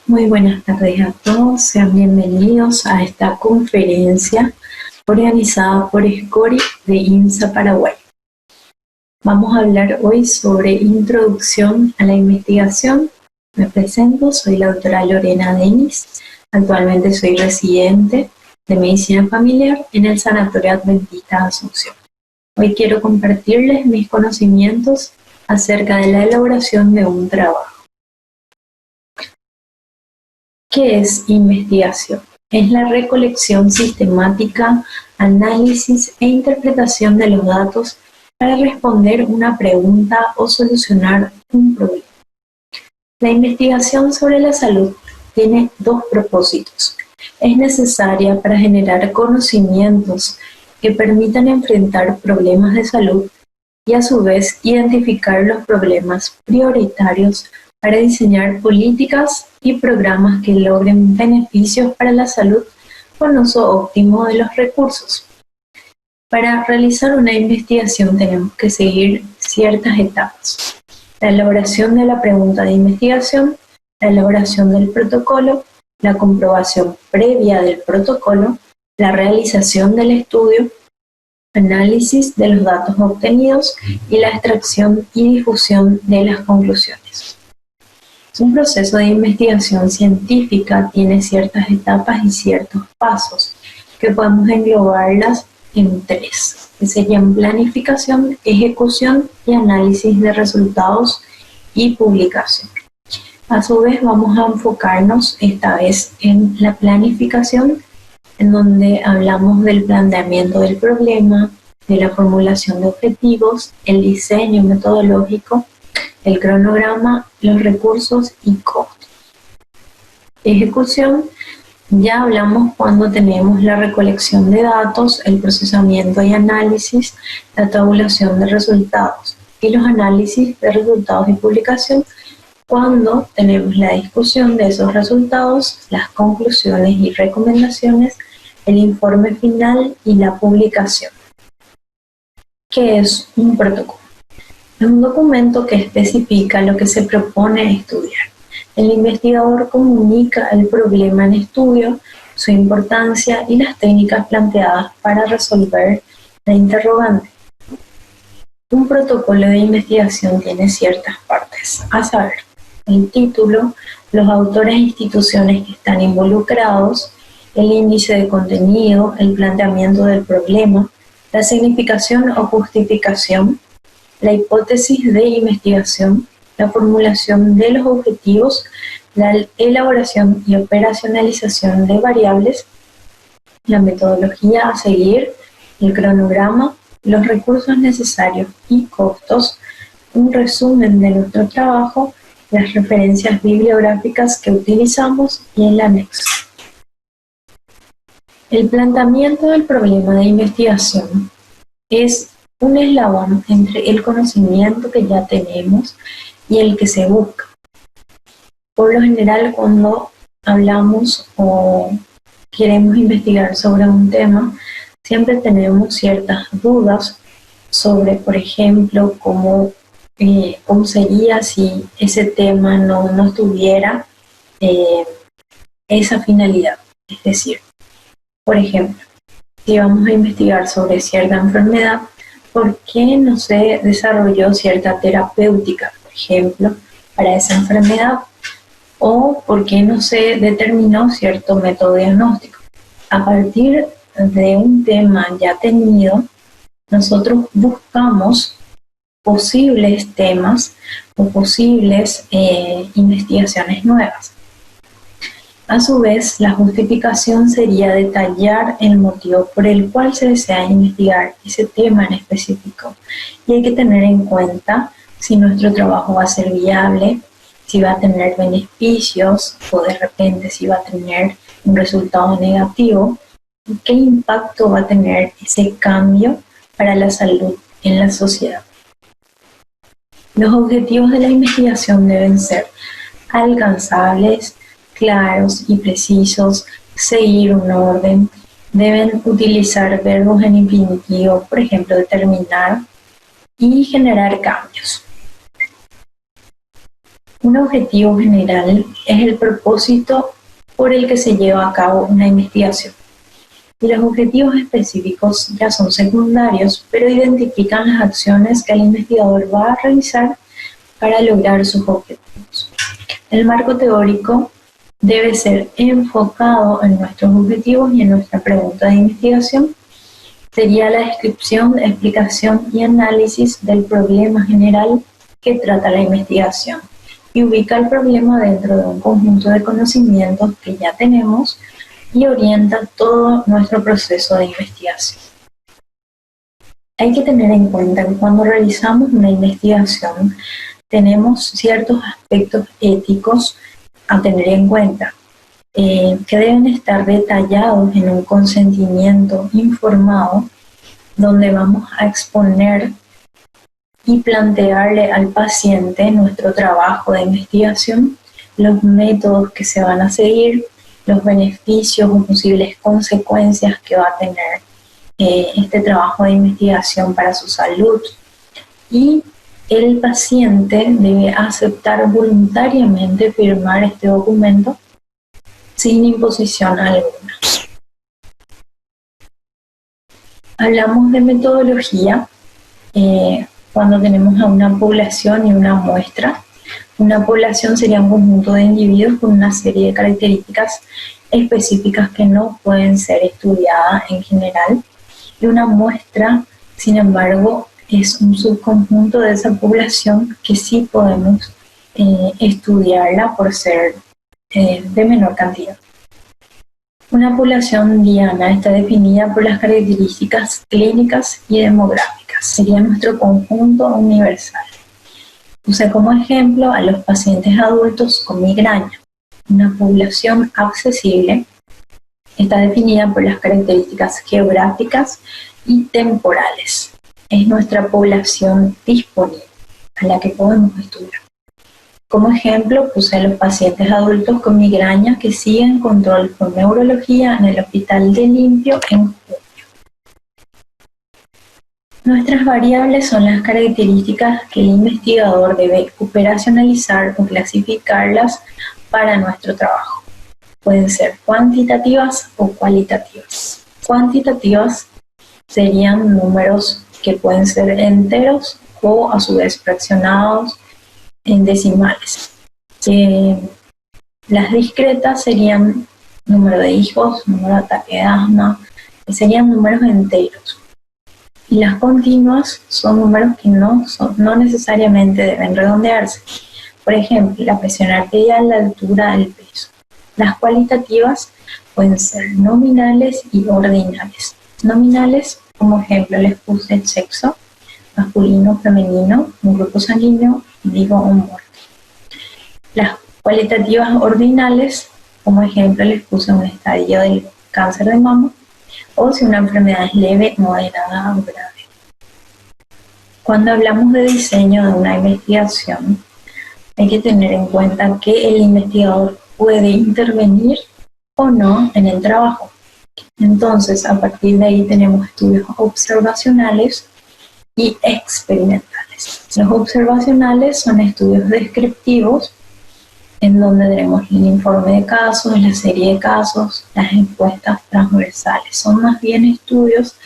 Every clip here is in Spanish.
Muy buenas tardes a todos, sean bienvenidos a esta conferencia organizada por SCORI de INSA Paraguay. Vamos a hablar hoy sobre introducción a la investigación. Me presento, soy la doctora Lorena Denis, actualmente soy residente de Medicina Familiar en el Sanatorio Adventista Asunción. Hoy quiero compartirles mis conocimientos acerca de la elaboración de un trabajo. ¿Qué es investigación? Es la recolección sistemática, análisis e interpretación de los datos para responder una pregunta o solucionar un problema. La investigación sobre la salud tiene dos propósitos. Es necesaria para generar conocimientos que permitan enfrentar problemas de salud y a su vez identificar los problemas prioritarios para diseñar políticas y programas que logren beneficios para la salud con uso óptimo de los recursos. Para realizar una investigación tenemos que seguir ciertas etapas: la elaboración de la pregunta de investigación, la elaboración del protocolo, la comprobación previa del protocolo, la realización del estudio, análisis de los datos obtenidos y la extracción y difusión de las conclusiones. Un proceso de investigación científica tiene ciertas etapas y ciertos pasos que podemos englobarlas en tres, que serían planificación, ejecución y análisis de resultados y publicación. A su vez vamos a enfocarnos esta vez en la planificación, en donde hablamos del planteamiento del problema, de la formulación de objetivos, el diseño metodológico, el cronograma, los recursos y costos. Ejecución, ya hablamos cuando tenemos la recolección de datos, el procesamiento y análisis, la tabulación de resultados y los análisis de resultados y publicación, cuando tenemos la discusión de esos resultados, las conclusiones y recomendaciones, el informe final y la publicación. ¿Qué es un protocolo? Es un documento que especifica lo que se propone estudiar. El investigador comunica el problema en estudio, su importancia y las técnicas planteadas para resolver la interrogante. Un protocolo de investigación tiene ciertas partes, a saber, el título, los autores e instituciones que están involucrados, el índice de contenido, el planteamiento del problema, la significación o justificación, la hipótesis de investigación, la formulación de los objetivos, la elaboración y operacionalización de variables, la metodología a seguir, el cronograma, los recursos necesarios y costos, un resumen de nuestro trabajo, las referencias bibliográficas que utilizamos y el anexo. El planteamiento del problema de investigación es un eslabón entre el conocimiento que ya tenemos y el que se busca. Por lo general, cuando hablamos o queremos investigar sobre un tema, siempre tenemos ciertas dudas sobre, por ejemplo, cómo sería si ese tema no tuviera esa finalidad. Es decir, por ejemplo, si vamos a investigar sobre cierta enfermedad, ¿por qué no se desarrolló cierta terapéutica, por ejemplo, para esa enfermedad? ¿O por qué no se determinó cierto método diagnóstico? A partir de un tema ya tenido, nosotros buscamos posibles temas o posibles investigaciones nuevas. A su vez, la justificación sería detallar el motivo por el cual se desea investigar ese tema en específico. Y hay que tener en cuenta si nuestro trabajo va a ser viable, si va a tener beneficios o de repente si va a tener un resultado negativo, y qué impacto va a tener ese cambio para la salud en la sociedad. Los objetivos de la investigación deben ser alcanzables, claros y precisos, seguir un orden, deben utilizar verbos en infinitivo, por ejemplo, determinar, y generar cambios. Un objetivo general es el propósito por el que se lleva a cabo una investigación. Y los objetivos específicos ya son secundarios, pero identifican las acciones que el investigador va a realizar para lograr sus objetivos. El marco teórico debe ser enfocado en nuestros objetivos y en nuestra pregunta de investigación. Sería la descripción, explicación y análisis del problema general que trata la investigación y ubica el problema dentro de un conjunto de conocimientos que ya tenemos y orienta todo nuestro proceso de investigación. Hay que tener en cuenta que cuando realizamos una investigación tenemos ciertos aspectos éticos a tener en cuenta, que deben estar detallados en un consentimiento informado donde vamos a exponer y plantearle al paciente nuestro trabajo de investigación, los métodos que se van a seguir, los beneficios o posibles consecuencias que va a tener este trabajo de investigación para su salud. Y el paciente debe aceptar voluntariamente firmar este documento sin imposición alguna. Hablamos de metodología cuando tenemos a una población y una muestra. Una población sería un conjunto de individuos con una serie de características específicas que no pueden ser estudiadas en general. Y una muestra, sin embargo, es un subconjunto de esa población que sí podemos estudiarla por ser de menor cantidad. Una población diana está definida por las características clínicas y demográficas. Sería nuestro conjunto universal. Puse como ejemplo a los pacientes adultos con migraña. Una población accesible está definida por las características geográficas y temporales. Es nuestra población disponible a la que podemos estudiar. Como ejemplo, puse a los pacientes adultos con migraña que siguen control por neurología en el Hospital de Limpio en junio. Nuestras variables son las características que el investigador debe operacionalizar o clasificarlas para nuestro trabajo. Pueden ser cuantitativas o cualitativas. Cuantitativas serían números que pueden ser enteros o a su vez fraccionados en decimales. Las discretas serían número de hijos, número de ataque de asma, que serían números enteros. Y las continuas son números que no necesariamente deben redondearse. Por ejemplo, la presión arterial, la altura, el peso. Las cualitativas pueden ser nominales y ordinales. Nominales, como ejemplo, les puse el sexo, masculino, femenino, un grupo sanguíneo, vivo o muerto. Las cualitativas ordinales, como ejemplo, les puse un estadio del cáncer de mama, o si una enfermedad es leve, moderada o grave. Cuando hablamos de diseño de una investigación, hay que tener en cuenta que el investigador puede intervenir o no en el trabajo. Entonces, a partir de ahí tenemos estudios observacionales y experimentales. Los observacionales son estudios descriptivos en donde tenemos el informe de casos, la serie de casos, las encuestas transversales. Son más bien estudios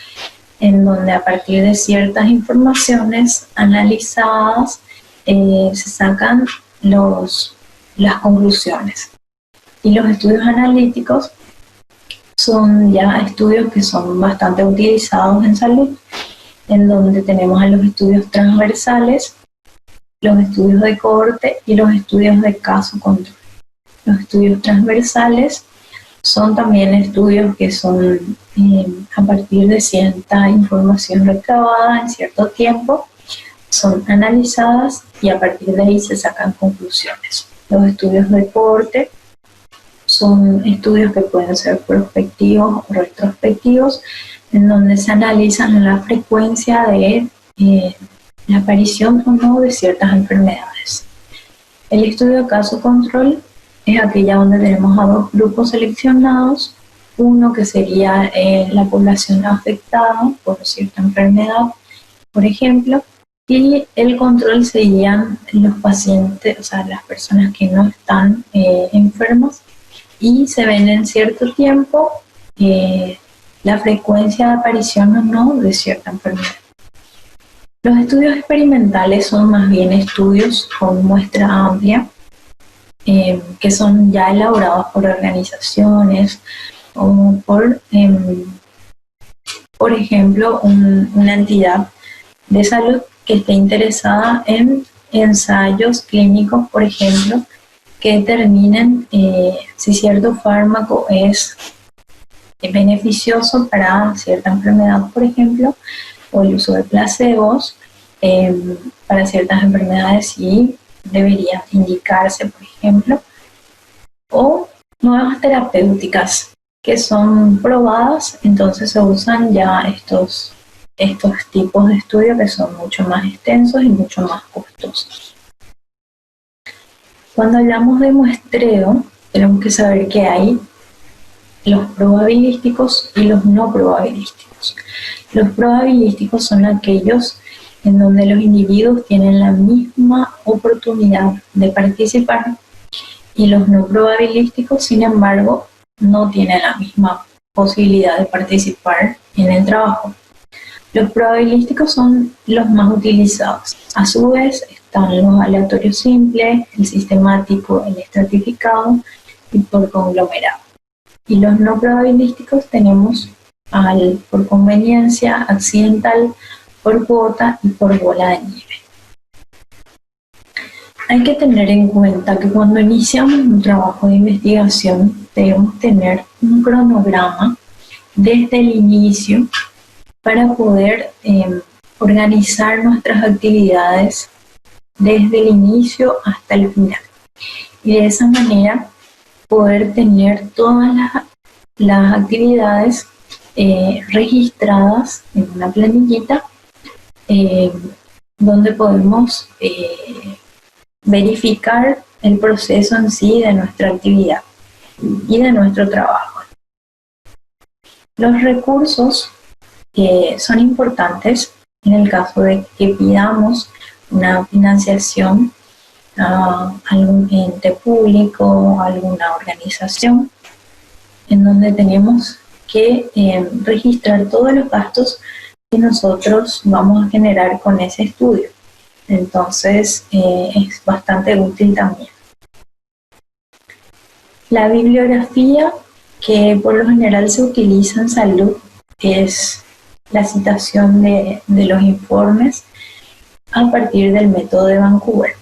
en donde a partir de ciertas informaciones analizadas se sacan las conclusiones. Y los estudios analíticos son ya estudios que son bastante utilizados en salud, en donde tenemos a los estudios transversales, los estudios de cohorte y los estudios de caso control. Los estudios transversales son también estudios que son a partir de cierta información recabada en cierto tiempo, son analizadas y a partir de ahí se sacan conclusiones. Los estudios de cohorte son estudios que pueden ser prospectivos o retrospectivos, en donde se analizan la frecuencia de la aparición o no de ciertas enfermedades. El estudio de caso control es aquella donde tenemos a dos grupos seleccionados, uno que sería la población afectada por cierta enfermedad, por ejemplo, y el control serían los pacientes, o sea, las personas que no están enfermas y se ven en cierto tiempo la frecuencia de aparición o no de cierta enfermedad. Los estudios experimentales son más bien estudios con muestra amplia, que son ya elaborados por organizaciones o por ejemplo, una entidad de salud que esté interesada en ensayos clínicos, por ejemplo, que determinen si cierto fármaco es beneficioso para cierta enfermedad, por ejemplo, o el uso de placebos para ciertas enfermedades sí deberían indicarse, por ejemplo, o nuevas terapéuticas que son probadas, entonces se usan ya estos tipos de estudios que son mucho más extensos y mucho más costosos. Cuando hablamos de muestreo, tenemos que saber que hay los probabilísticos y los no probabilísticos. Los probabilísticos son aquellos en donde los individuos tienen la misma oportunidad de participar y los no probabilísticos, sin embargo, no tienen la misma posibilidad de participar en el trabajo. Los probabilísticos son los más utilizados. A su vez están los aleatorios simples, el sistemático, el estratificado y por conglomerado. Y los no probabilísticos tenemos por conveniencia, accidental, por cuota y por bola de nieve. Hay que tener en cuenta que cuando iniciamos un trabajo de investigación debemos tener un cronograma desde el inicio para poder organizar nuestras actividades desde el inicio hasta el final. Y de esa manera poder tener todas las actividades registradas en una planillita donde podemos verificar el proceso en sí de nuestra actividad y de nuestro trabajo. Los recursos son importantes en el caso de que pidamos una financiación a algún ente público, a alguna organización, en donde tenemos que registrar todos los gastos que nosotros vamos a generar con ese estudio. Entonces es bastante útil también. La bibliografía que por lo general se utiliza en salud es la citación de los informes a partir del método de Vancouver,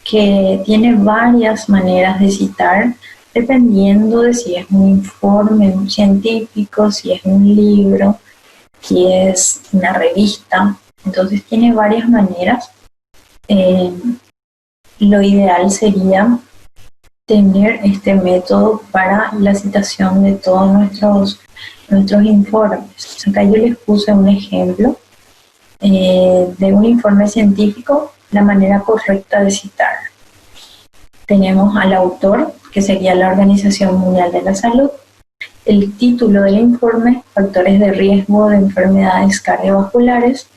que tiene varias maneras de citar dependiendo de si es un informe científico, si es un libro, si es una revista. Entonces tiene varias maneras. Lo ideal sería tener este método para la citación de todos nuestros informes. Acá yo les puse un ejemplo de un informe científico, la manera correcta de citar. Tenemos al autor, que sería la Organización Mundial de la Salud, el título del informe, factores de riesgo de enfermedades cardiovasculares.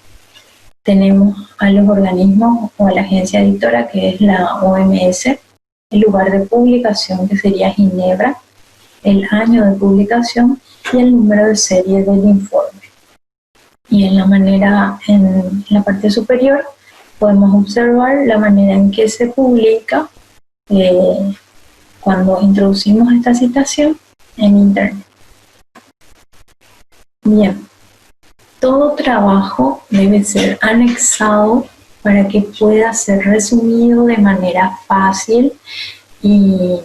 Tenemos a los organismos o a la agencia editora, que es la OMS, el lugar de publicación, que sería Ginebra, el año de publicación y el número de serie del informe. Y en la parte superior podemos observar la manera en que se publica cuando introducimos esta citación en Internet. Bien, todo trabajo debe ser anexado para que pueda ser resumido de manera fácil y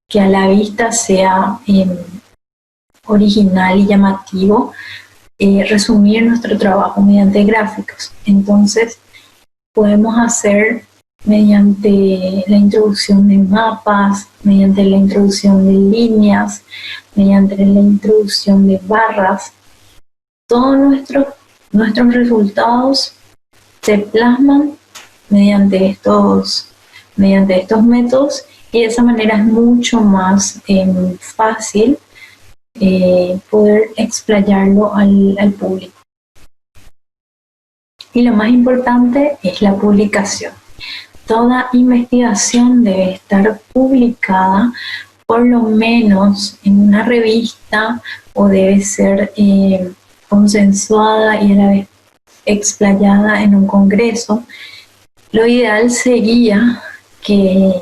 que a la vista sea original y llamativo, resumir nuestro trabajo mediante gráficos. Entonces podemos hacer mediante la introducción de mapas, mediante la introducción de líneas, mediante la introducción de barras. Todos nuestros resultados se plasman mediante estos métodos y de esa manera es mucho más fácil poder explayarlo al público. Y lo más importante es la publicación. Toda investigación debe estar publicada por lo menos en una revista o debe ser consensuada y a la vez explayada en un congreso. Lo ideal sería que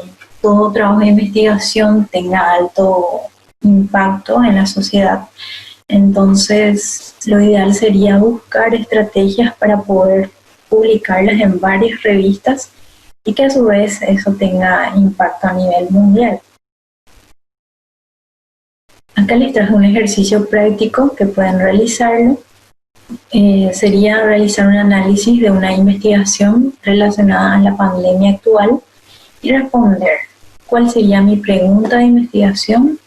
todo trabajo de investigación tenga alto impacto en la sociedad. Entonces, lo ideal sería buscar estrategias para poder publicarlas en varias revistas y que a su vez eso tenga impacto a nivel mundial. Acá les traje un ejercicio práctico que pueden realizarlo. Sería realizar un análisis de una investigación relacionada a la pandemia actual y responder cuál sería mi pregunta de investigación,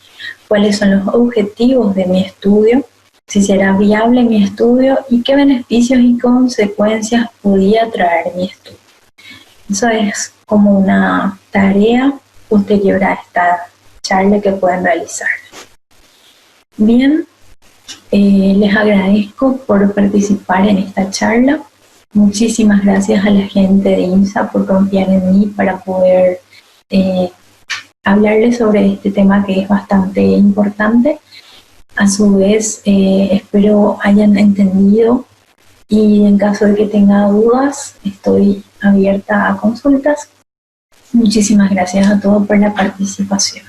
cuáles son los objetivos de mi estudio, si será viable mi estudio y qué beneficios y consecuencias podría traer mi estudio. Eso es como una tarea posterior a esta charla que pueden realizar. Bien, les agradezco por participar en esta charla. Muchísimas gracias a la gente de INSA por confiar en mí para poder hablarles sobre este tema que es bastante importante. A su vez, espero hayan entendido y en caso de que tenga dudas, estoy abierta a consultas. Muchísimas gracias a todos por la participación.